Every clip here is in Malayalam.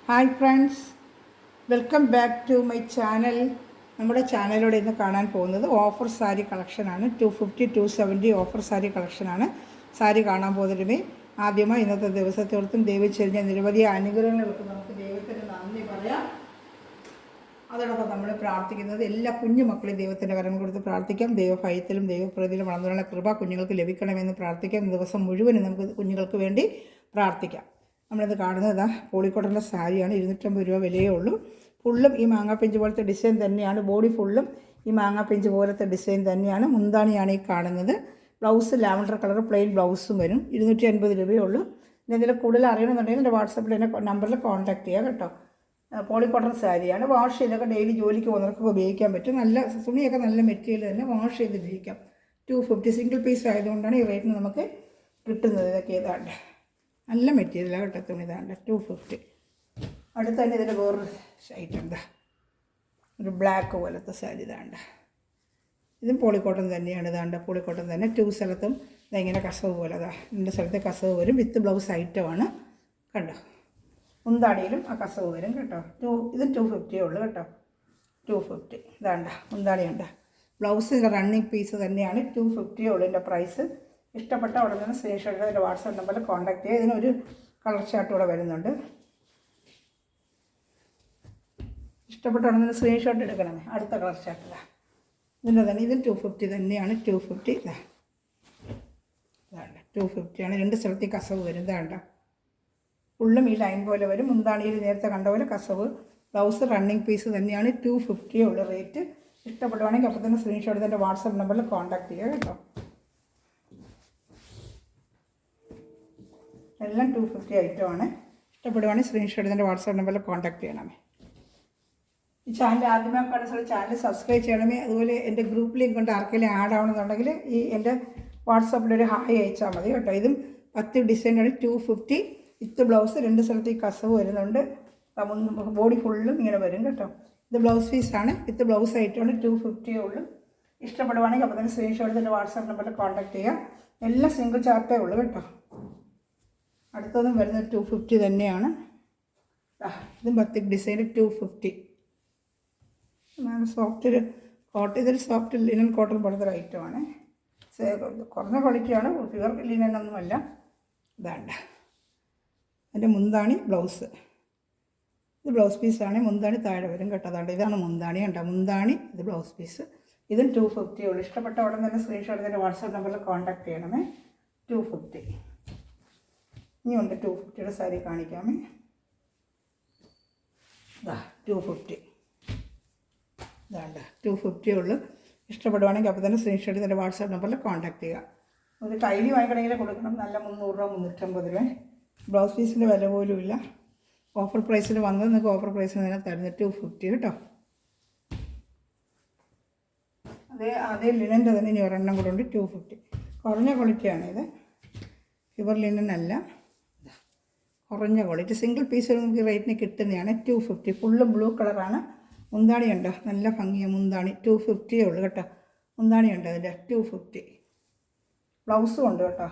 Hi friends, welcome back to my channel. നമ്മുടെ ചാനലിലൂടെ ഇന്ന് കാണാൻ പോകുന്നത് ഓഫർ സാരി കളക്ഷനാണ്. 250 270 ഓഫർ സാരി കളക്ഷനാണ്. സാരി കാണാൻ പോകുന്നതിനുമേ ആദ്യമായി ഇന്നത്തെ ദിവസത്തോടത്തും ദൈവം ചെറിയ നിരവധി അനുഗ്രഹങ്ങൾക്ക് നമുക്ക് ദൈവത്തിന് നന്ദി പറയാം. അതോടൊപ്പം നമ്മൾ പ്രാർത്ഥിക്കുന്നത് എല്ലാ കുഞ്ഞു മക്കളെയും ദൈവത്തിൻ്റെ കരം കൊടുത്ത് പ്രാർത്ഥിക്കാം. ദൈവഭയത്തിലും ദൈവപ്രതിയിലും വളർന്നുള്ള കൃപ കുഞ്ഞുങ്ങൾക്ക് ലഭിക്കണമെന്ന് പ്രാർത്ഥിക്കാം. ദിവസം മുഴുവനും നമുക്ക് കുഞ്ഞുങ്ങൾക്ക് വേണ്ടി പ്രാർത്ഥിക്കാം. നമ്മളിത് കാണുന്നത് പോളിക്കോട്ടൻ്റെ സാരിയാണ്. 250 രൂപ വിലയേ ഉള്ളൂ. ഫുള്ളും ഈ മാങ്ങാപ്പിഞ്ച് പോലത്തെ ഡിസൈൻ തന്നെയാണ്. ബോഡി ഫുള്ളും ഈ മാങ്ങാപ്പിഞ്ച് പോലത്തെ ഡിസൈൻ തന്നെയാണ്. മുന്താണിയാണ് ഈ കാണുന്നത്. ബ്ലൗസ് ലാവൻഡർ കളർ പ്ലെയിൻ ബ്ലൗസും വരും. 250 രൂപയേ ഉള്ളൂ. ഇനി എന്തെങ്കിലും കൂടുതൽ അറിയണമെന്നുണ്ടെങ്കിൽ എൻ്റെ വാട്സപ്പിൽ എൻ്റെ നമ്പറിൽ കോൺടാക്ട് ചെയ്യുക കേട്ടോ. പോളിക്കോട്ടൺ സാരിയാണ്. വാഷ് ചെയ്തൊക്കെ ഡെയിലി ജോലിക്ക് പോകുന്നവർക്കൊക്കെ ഉപയോഗിക്കാൻ പറ്റും. നല്ല തുണിയൊക്കെ നല്ല മെറ്റീരിയൽ തന്നെ വാഷ് ചെയ്ത് ഉപയോഗിക്കാം. 250 സിംഗിൾ പീസ് ആയതുകൊണ്ടാണ് ഈ റേറ്റിന് നമുക്ക് കിട്ടുന്നത്. ഇതൊക്കെ ഏതാണ്ട് നല്ല മെറ്റീരിയലാണ് കേട്ടോ. തുണി ഇതാണ്ട് 250. അടുത്ത് തന്നെ ഇതിൻ്റെ വേറൊരു ഷൈറ്റ് എന്താ ഒരു ബ്ലാക്ക് പോലത്തെ സാരി ഇതാണ്ട്. ഇതും പോളിക്കോട്ടൺ തന്നെയാണ്. ഇതാണ്ട് പോളിക്കോട്ടൺ തന്നെ. 2 സ്ഥലത്തും ഇതെങ്ങനെ കസവ് പോലെ അതാ 2 സ്ഥലത്തെ കസവ് വരും. വിത്ത് ബ്ലൗസ് ഐറ്റമാണ് കണ്ടോ. മുന്താണിയിലും ആ കസവ് വരും കേട്ടോ. ഇത് 250 ഉള്ളൂ കേട്ടോ. 250 ഇതാണ്ട മുന്താണിയുണ്ട്. ബ്ലൗസിൻ്റെ റണ്ണിങ് പീസ് തന്നെയാണ്. 250 ഉള്ളൂ ഇതിൻ്റെ പ്രൈസ്. ഇഷ്ടപ്പെട്ട ഉടനെ തന്നെ സ്ക്രീൻഷോട്ട് എടുത്ത് എൻ്റെ വാട്സാപ്പ് നമ്പറിൽ കോൺടാക്ട് ചെയ്യുക. ഇതിനൊരു കളർ ചാർട്ട് കൂടെ വരുന്നുണ്ട്. ഇഷ്ടപ്പെട്ട ഉടനെ സ്ക്രീൻഷോട്ട് എടുക്കണമേ. അടുത്ത കളർ ചാർട്ടിലാണ് ഇതിൻ്റെ തന്നെ. ഇത് 250 തന്നെയാണ്. 250 ഇതാണ്. 250 ആണ്. 2 സ്ഥലത്തേക്ക് കസവ് വരും. ഇതാണ്ട ഫുള്ളും ഈ ലൈൻ പോലെ വരും. മുന്താണിയിൽ നേരത്തെ കണ്ട പോലെ കസവ്. ബ്ലൗസ് റണ്ണിങ് പീസ് തന്നെയാണ്. 250 ഉള്ള റേറ്റ്. ഇഷ്ടപ്പെടുവാണെങ്കിൽ അപ്പോൾ തന്നെ സ്ക്രീൻഷോട്ട് എടുത്ത് എൻ്റെ വാട്സാപ്പ് നമ്പറിൽ കോൺടാക്ട് ചെയ്യുക കേട്ടോ. എല്ലാം 250 ഐറ്റമാണ്. ഇഷ്ടപ്പെടുവാണെങ്കിൽ സ്ക്രീൻഷോട്ട് എടുത്ത് എൻ്റെ വാട്സാപ്പ് നമ്പറിൽ കോൺടാക്ട് ചെയ്യണമേ. ഈ ചാനൽ ആദ്യമായി കാണുന്ന ചാനൽ സബ്സ്ക്രൈബ് ചെയ്യണമേ. അതുപോലെ എൻ്റെ ഗ്രൂപ്പ് ലിങ്ക് കൊണ്ട് ആർക്കെങ്കിലും ആഡ് ആവണമെന്നുണ്ടെങ്കിൽ ഈ എൻ്റെ വാട്സാപ്പിലൊരു ഹായ് അയച്ചാൽ മതി കേട്ടോ. ഇതും 10 ഡിസൈനാണ്. 250 വിത്ത് ബ്ലൗസ്. 2 സ്ഥലത്ത് ഈ കസവ് വരുന്നുണ്ട്. ബോഡി ഫുള്ളും ഇങ്ങനെ വരും കേട്ടോ. ഇത് ബ്ലൗസ് പീസാണ്. വിത്ത് ബ്ലൗസ് ഐറ്റമാണ്. 250 ഉള്ളൂ. ഇഷ്ടപ്പെടുവാണെങ്കിൽ അപ്പോൾ തന്നെ സ്ക്രീൻഷോട്ട് എടുത്ത് എൻ്റെ വാട്സാപ്പ് നമ്പറിൽ കോൺടാക്ട് ചെയ്യാം. എല്ലാം സിംഗിൾ ചാർട്ടേ ഉള്ളൂ കേട്ടോ. അടുത്തതും വരുന്നത് 250 തന്നെയാണ്. ഇതും 10 ഡിസൈൻ 250. സോഫ്റ്റ് ഇതൊരു സോഫ്റ്റ് ലിനൻ കോട്ടൺ പോലത്തെ ഒരു ഐറ്റമാണ്. കുറഞ്ഞ ക്വാളിറ്റിയാണ്. പ്യുവർ ലിനനൊന്നുമല്ല. ഇതാണ്ട അതിൻ്റെ മുന്താണി ബ്ലൗസ്. ഇത് ബ്ലൗസ് പീസാണ്. മുന്താണി താഴെ വരും കേട്ടോ. അതാണ്ട് ഇതാണ് മുന്താണി കണ്ടോ. മുന്താണി ഇത് ബ്ലൗസ് പീസ്. ഇതും 250 ഉള്ളൂ. ഇഷ്ടപ്പെട്ട ഉടൻ തന്നെ സ്ക്രീൻഷോട്ട് എൻ്റെ വാട്സാപ്പ് നമ്പറിൽ കോൺടാക്ട് ചെയ്യണമേ. 250. ഇനിയുണ്ട് 250യുടെ സാരി കാണിക്കാമേ. 250 ഇതാണ്ട് 250 ഉള്ളൂ. ഇഷ്ടപ്പെടുവാണെങ്കിൽ അപ്പോൾ തന്നെ സ്ക്രീൻഷോട്ട് എൻ്റെ വാട്സാപ്പ് നമ്പറിൽ കോൺടാക്ട് ചെയ്യുക. ഒരു ടൈലി വാങ്ങിക്കണമെങ്കിൽ കൊടുക്കണം. നല്ല 300 രൂപ 350 രൂപ. ബ്ലൗസ് പീസിൻ്റെ വില പോലും ഇല്ല. ഓഫർ പ്രൈസിന് വന്നത് നിങ്ങൾക്ക് ഓഫർ പ്രൈസിന് തന്നെ തരുന്നത് 250 കേട്ടോ. അതേ ലിനൻ്റെ തന്നെ ഇനി ഒരെണ്ണം കൂടെ ഉണ്ട്. 250 കുറഞ്ഞ ക്വാളിറ്റിയാണ്. ഇത് പ്യുവർ ലിനൻ അല്ല. കുറഞ്ഞ ക്വാളിറ്റി സിംഗിൾ പീസ് നമുക്ക് റേറ്റിന് കിട്ടുന്നതാണ്. 250 ഫുള്ളും ബ്ലൂ കളറാണ്. മുന്താണി ഉണ്ടോ നല്ല ഭംഗിയാണ്. മുന്താണി 250 ഉള്ളൂ കേട്ടോ. മുന്താണി ഉണ്ട് അതിൻ്റെ 250. ബ്ലൗസും ഉണ്ട് കേട്ടോ.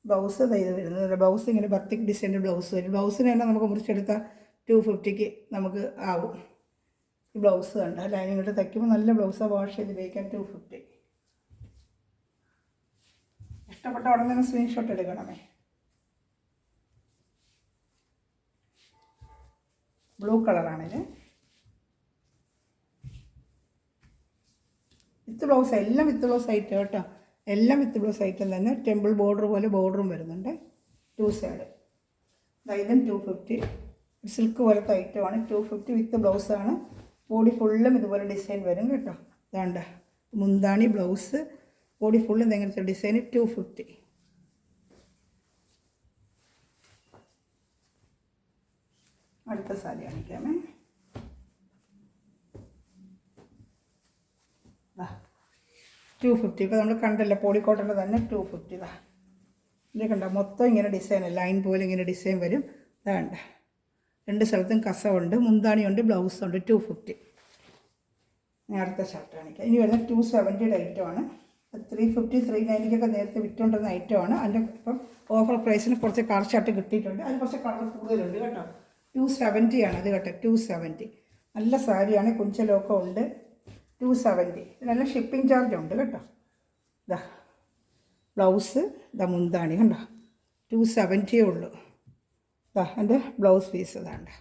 ബ്ലൗസ് ഇത് വരുന്നത്. ബ്ലൗസ് ഇങ്ങനെ ബത്തിക് ഡിസൈൻ്റെ ബ്ലൗസ് വരും. ബ്ലൗസിന് തന്നെ നമുക്ക് മുറിച്ചെടുത്താൽ 250 നമുക്ക് ആവും. ഈ ബ്ലൗസ് കണ്ട ലൈനിങ് ഇട്ട് തയ്ക്കുമ്പോൾ നല്ല ബ്ലൗസാണ്. വാഷ് ചെയ്ത് ഉപയോഗിക്കാൻ 250. ഇഷ്ടപ്പെട്ട ഉടനെ തന്നെ സ്ക്രീൻഷോട്ട് എടുക്കണമേ. ബ്ലൂ കളറാണിത്. With blouse. എല്ലാം വിത്ത് ബ്ലൗസ് ഐറ്റം കേട്ടോ. എല്ലാം വിത്ത് ബ്ലൗസ് ഐറ്റം തന്നെ. ടെമ്പിൾ ബോർഡർ പോലെ ബോർഡറും വരുന്നുണ്ട്. 2 സൈഡ്. ഇതും 250. സിൽക്ക് പോലത്തെ ഐറ്റമാണ്. 250 വിത്ത് ബ്ലൗസാണ്. ബോഡി ഫുള്ളും ഇതുപോലെ ഡിസൈൻ വരും കേട്ടോ. ഇതാണ്ട് മുന്താണി ബ്ലൗസ്. ബോഡി ഫുള്ളും ഇതെങ്ങനത്തെ ഡിസൈൻ 250. അടുത്ത സാരി കാണിക്കാമേ. 250. ഇപ്പോൾ നമ്മൾ കണ്ടല്ലോ പോളിക്കോട്ടൻ്റെ തന്നെ 250. ഇത് കണ്ടോ മൊത്തം ഇങ്ങനെ ഡിസൈൻ ലൈൻ പോലെ ഇങ്ങനെ ഡിസൈൻ വരും. ഇതാണ്ട് 2 സ്ഥലത്തും കസവുണ്ട്. മുന്താണിയുണ്ട്. ബ്ലൗസുണ്ട്. 250. ഞാൻ അടുത്ത ഷർട്ട് കാണിക്കാം. ഇനി വരുന്നത് 270 ഐറ്റമാണ്. 350 390 നേരത്തെ വിറ്റുകൊണ്ടിരുന്ന ഐറ്റമാണ്. അതിൻ്റെ ഇപ്പം ഓഫർ പ്രൈസിന് കുറച്ച് കളർ ഷർട്ട് കിട്ടിയിട്ടുണ്ട്. അതിന് കുറച്ച് കളർ കൂടുതലുണ്ട് കേട്ടോ. 270 ആണ് ഇത് കേട്ടോ. 270 നല്ല സാരിയാണ്. കുഞ്ചലൊക്കെ ഉണ്ട്. 270 ഇതിനെല്ലാം ഷിപ്പിംഗ് ചാർജ് ഉണ്ട് കേട്ടോ. ഇതാ ബ്ലൗസ്, ഇതാ മുന്താണി കണ്ടോ. 270 ഉള്ളൂ. ഇതാ എൻ്റെ ബ്ലൗസ് പീസ് ഇതാണ്ട്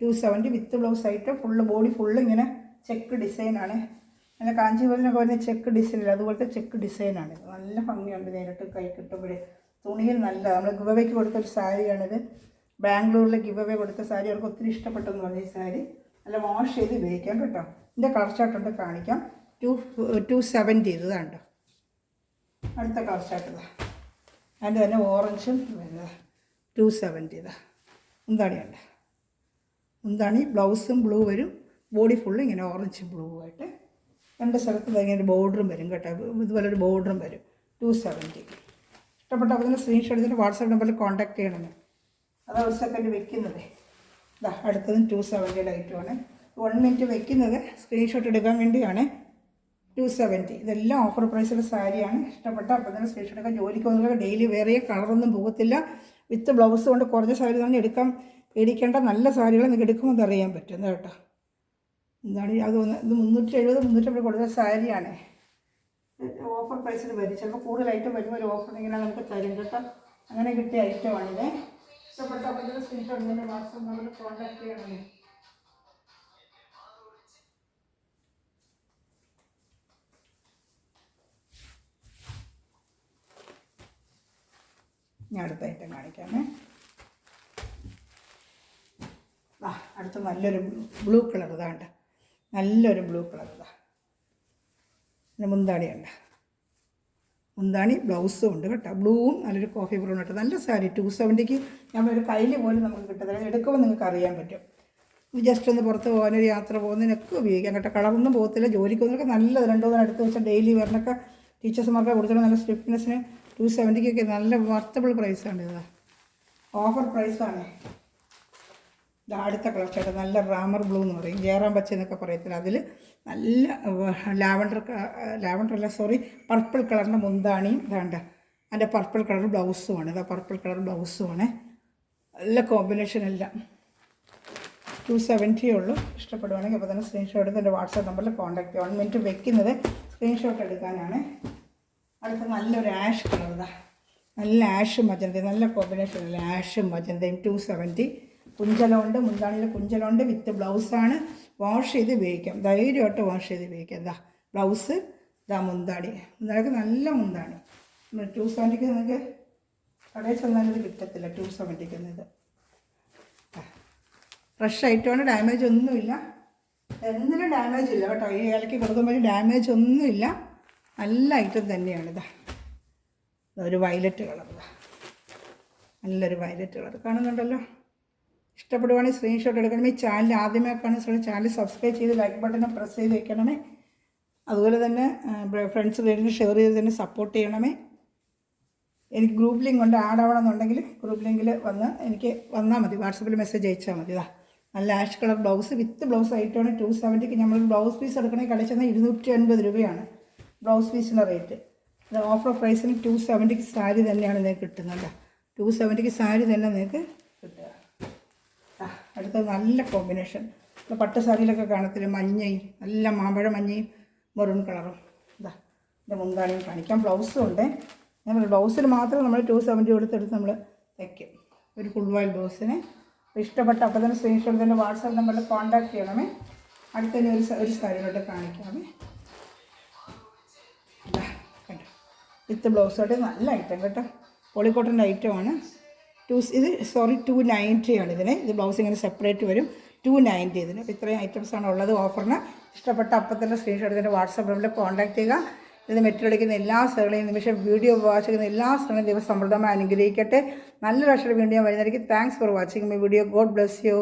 270 വിത്ത് ബ്ലൗസ് ആയിട്ട് ഫുള്ള് ബോഡി ഫുള്ള് ഇങ്ങനെ ചെക്ക് ഡിസൈനാണ്. നല്ല കാഞ്ചീപുരത്തിനൊക്കെ വരുന്ന ചെക്ക് ഡിസൈനില്ല, അതുപോലത്തെ ചെക്ക് ഡിസൈനാണ്. നല്ല ഭംഗിയുണ്ട് നേരിട്ട് കൈ കിട്ടുമ്പോഴേ. തുണിയിൽ നല്ല നമ്മൾ ഗിവ് അവേക്ക് കൊടുത്തൊരു സാരിയാണിത്. ബാംഗ്ലൂരിൽ ഗിവ് അവേ കൊടുത്ത സാരി അവർക്ക് ഒത്തിരി ഇഷ്ടപ്പെട്ടെന്ന് പറഞ്ഞു. ഈ സാരി നല്ല വാഷ് ചെയ്ത് ഉപയോഗിക്കാം കേട്ടോ. ഇതിൻ്റെ കളർ ചാർട്ടുണ്ട് കാണിക്കാം. 270 ഇതാണ്ടോ. അടുത്ത കളർ ചാർട്ട് ഇതാ. അതിൻ്റെ തന്നെ ഓറഞ്ചും 270 ഇതാ. മുന്താണിയുണ്ട്. മുന്താണി ബ്ലൗസും ബ്ലൂ വരും. ബോഡി ഫുള്ള് ഇങ്ങനെ ഓറഞ്ചും ബ്ലൂ ആയിട്ട് രണ്ട് സ്ഥലത്ത് ഇങ്ങനെ ഒരു ബോർഡറും വരും കേട്ടോ. ഇതുപോലെ ഒരു ബോർഡറും വരും. 270 ഇഷ്ടപ്പെട്ട അതിന് സ്ക്രീൻഷോട്ട് എടുത്തിട്ട് വാട്സാപ്പ് നമ്പറിൽ കോൺടാക്ട് ചെയ്യണമെന്ന്. അത് ഒരു സെക്കൻഡ് വെക്കുന്നത്. ഇതാ അടുത്തതും 270 ഐറ്റമാണ്. 1 മിനിറ്റ് വെക്കുന്നത് സ്ക്രീൻഷോട്ട് എടുക്കാൻ വേണ്ടിയാണ്. 270 ഇതെല്ലാം ഓഫർ പ്രൈസിലുള്ള സാരിയാണ്. ഇഷ്ടപ്പെട്ട അപ്പോൾ തന്നെ സ്ക്രീൻഷോട്ട് എടുക്കാൻ. ജോലിക്ക് വന്നാൽ ഡെയിലി വേറെ കളറൊന്നും പോകത്തില്ല. വിത്ത് ബ്ലൗസ് കൊണ്ട് കുറഞ്ഞ സാരി തന്നെ എടുക്കാം. പേടിക്കേണ്ട, നല്ല സാരികൾ നിങ്ങൾക്ക് എടുക്കുമ്പോൾ അറിയാൻ പറ്റും കേട്ടോ. എന്താണ് അത് ഇത് 370 350 കൊടുത്ത സാരിയാണ്. ഓഫർ പ്രൈസിൽ വരും. ചിലപ്പോൾ കൂടുതൽ ഐറ്റം വരുമ്പോൾ ഒരു ഓഫർ ഇങ്ങനെ നമുക്ക് തരും കേട്ടോ. അങ്ങനെ കിട്ടിയ ഐറ്റമാണിത്. ഇഷ്ടപ്പെട്ട അപ്പോൾ സ്ക്രീൻഷോട്ട് തന്നെ വാട്സാപ്പ് നമ്പറിൽ കോൺടാക്ട് ചെയ്യണമേ. ഞാൻ അടുത്ത ഐറ്റം കാണിക്കാമേ. അടുത്ത നല്ലൊരു ബ്ലൂ കളർ ഇതാണ്ട്. നല്ലൊരു ബ്ലൂ കളർ ഇതാ. പിന്നെ മുന്താണിയുണ്ട്. മുന്താണി ബ്ലൗസും ഉണ്ട് കേട്ടോ. ബ്ലൂവും നല്ലൊരു കോഫി ബ്രൗൺ കേട്ടോ. നല്ല സാരി. 270 ഞാൻ ഒരു കയ്യിൽ പോലും നമുക്ക് കിട്ടത്തില്ല. എടുക്കുമ്പോൾ നിങ്ങൾക്ക് അറിയാൻ പറ്റും. ജസ്റ്റ് ഒന്ന് പുറത്ത് പോകാനൊരു യാത്ര പോകുന്നതിനൊക്കെ ഉപയോഗിക്കാം കേട്ടോ. കളറൊന്നും പോകത്തില്ല. ജോലിക്കൊന്നൊക്കെ നല്ലത് 2 3 എടുത്ത് വെച്ചാൽ ഡെയിലി വരണൊക്കെ ടീച്ചേഴ്സുമാർക്ക് കൊടുത്തിട്ട് നല്ല സ്റ്റിഫ്നെസ്സിന് 270 നല്ല വർത്തബിൾ പ്രൈസാണ്. ഇത് ഓഫർ പ്രൈസാണ്. ഇത് അടുത്ത കളർ ചേട്ടാ. നല്ല റാമർ ബ്ലൂ എന്ന് പറയും, ജയറാം പച്ച എന്നൊക്കെ പറയത്തില്ല. അതിൽ നല്ല ലാവൻഡർ അല്ല സോറി പർപ്പിൾ കളറിൻ്റെ മുന്താണിയും ഇതാണ്ട്. അതിൻ്റെ പർപ്പിൾ കളർ ബ്ലൗസുമാണ്. ഇതാ പർപ്പിൾ കളർ ബ്ലൗസുമാണ്. നല്ല കോമ്പിനേഷൻ എല്ലാം. 270 ഉള്ളൂ. ഇഷ്ടപ്പെടുവാണെങ്കിൽ അപ്പോൾ തന്നെ സ്ക്രീൻഷോട്ട് എടുത്ത് എൻ്റെ വാട്സാപ്പ് നമ്പറിൽ കോൺടാക്ട് ചെയ്യുക. 1 മിനിറ്റ് വെക്കുന്നത് സ്ക്രീൻഷോട്ട് എടുക്കാനാണ്. അടുത്ത നല്ലൊരു ആഷ് കളർ ഇതാ. നല്ല ആഷും മജന്തയും നല്ല കോമ്പിനേഷൻ അല്ല. ആഷും മജന്തയും 270. കുഞ്ചലുണ്ട്. മുന്താണിയിൽ കുഞ്ചലുണ്ട്. വിത്ത് ബ്ലൗസാണ്. വാഷ് ചെയ്ത് ഉപയോഗിക്കാം. ധൈര്യമായിട്ട് വാഷ് ചെയ്ത് ഉപയോഗിക്കാം. ഇതാ ബ്ലൗസ്, ഇതാ മുന്താണി. മുന്താണിക്ക് നല്ല മുന്താണി. 270 നിങ്ങൾക്ക് കടയിൽ ചെന്നാലിത് കിട്ടത്തില്ല. 270 ഇത് ഫ്രഷ് ഐറ്റമാണ്. ഡാമേജ് ഒന്നുമില്ല. എന്തിനും ഡാമേജ് ഇല്ല കേട്ടോ. ഈ ഇലക്കി കൊടുക്കുമ്പോൾ ഡാമേജ് ഒന്നുമില്ല. നല്ല ഐറ്റം തന്നെയാണ്. ഇതാ ഒരു വയലറ്റ് കളർ. ഇതാ നല്ലൊരു വയലറ്റ് കളർ കാണുന്നുണ്ടല്ലോ. ഇഷ്ടപ്പെടുവാണെങ്കിൽ സ്ക്രീൻഷോട്ട് എടുക്കണമേ. ചാനൽ ആദ്യമേ കാണുന്ന ചാനൽ സബ്സ്ക്രൈബ് ചെയ്ത് ലൈക്ക് ബട്ടൺ പ്രസ് ചെയ്ത് വെക്കണമേ. അതുപോലെ തന്നെ ഫ്രണ്ട്സ് റിലേറ്റീവ് ഷെയർ ചെയ്ത് തന്നെ സപ്പോർട്ട് ചെയ്യണമേ. എനിക്ക് ഗ്രൂപ്പ് ലിങ്ക് ഉണ്ട്. ആഡ് ആവണമെന്നുണ്ടെങ്കിൽ ഗ്രൂപ്പ് ലിങ്കിൽ എനിക്ക് വന്നാൽ മതി. വാട്സപ്പിൽ മെസ്സേജ് അയച്ചാൽ മതി. ഇതാ നല്ല ash colour blouse with blouse ഐറ്റമാണ്. 270 നമ്മൾ ബ്ലൗസ് പീസ് എടുക്കണമെങ്കിൽ കടയിൽ ചെന്നാൽ 250 രൂപയാണ് ബ്ലൗസ് പീസിൻ്റെ റേറ്റ്. ഇത് ഓഫർ പ്രൈസിന് 270 സാരി തന്നെയാണ് നിങ്ങൾക്ക് കിട്ടുന്നത്. 270 സാരി തന്നെ നിങ്ങൾക്ക് കിട്ടുക. അടുത്തത് നല്ല കോമ്പിനേഷൻ. ഇപ്പോൾ പട്ട് സാരിയിലൊക്കെ കാണത്തില്ല, മഞ്ഞയും നല്ല മാമ്പഴ മഞ്ഞയും മെറൂൺ കളറും. ഇതാ ഇതിൻ്റെ മുന്താണിയും കാണിക്കാം. ബ്ലൗസും ഉണ്ട്. ഞാൻ ബ്ലൗസിൽ മാത്രം നമ്മൾ 270 കൊടുത്തെടുത്ത് നമ്മൾ തയ്ക്കും. ഒരു ഫുൾ വയൽ ബ്ലൗസിന് ഇഷ്ടപ്പെട്ട അപ്പോൾ തന്നെ സ്ക്രീൻഷോട്ട് തന്നെ വാട്സാപ്പ് നമ്പറിൽ കോൺടാക്ട് ചെയ്യണമേ. അടുത്തന്നെ ഒരു സാരിയിലോട്ട് കാണിക്കാമേ. കേട്ടോ വിത്ത് ബ്ലൗസോട്ട് നല്ല ഐറ്റം കേട്ടോ. പോളിക്കോട്ടൻ്റെ ഐറ്റമാണ്. 290 ആണ് ഇതിന്. ഇത് ബ്ലൗസ് ഇങ്ങനെ സെപ്പറേറ്റ് വരും. 290 ഇതിന്. അപ്പോൾ ഇത്രയും ഐറ്റംസാണ് ഉള്ളത് ഓഫറിന്. ഇഷ്ടപ്പെട്ട അപ്പം തന്നെ സ്ക്രീൻഷോട്ട് എടുത്തിട്ട് വാട്സാപ്പ് നമ്പറിൽ കോൺടാക്ട് ചെയ്യുക. ഇത് മെറ്റീരിയലിക്കുന്ന എല്ലാ സ്ഥലങ്ങളെയും നിമിഷം വീഡിയോ വാച്ച് ചെയ്യുന്ന എല്ലാ സ്ഥലങ്ങളും ദിവസം സമൃദ്ധമായി അനുഗ്രഹിക്കട്ടെ. നല്ലൊരു അക്ഷരം വീണ്ടും ഞാൻ വരുന്നതായിരിക്കും. Thanks for watching my video. God bless you.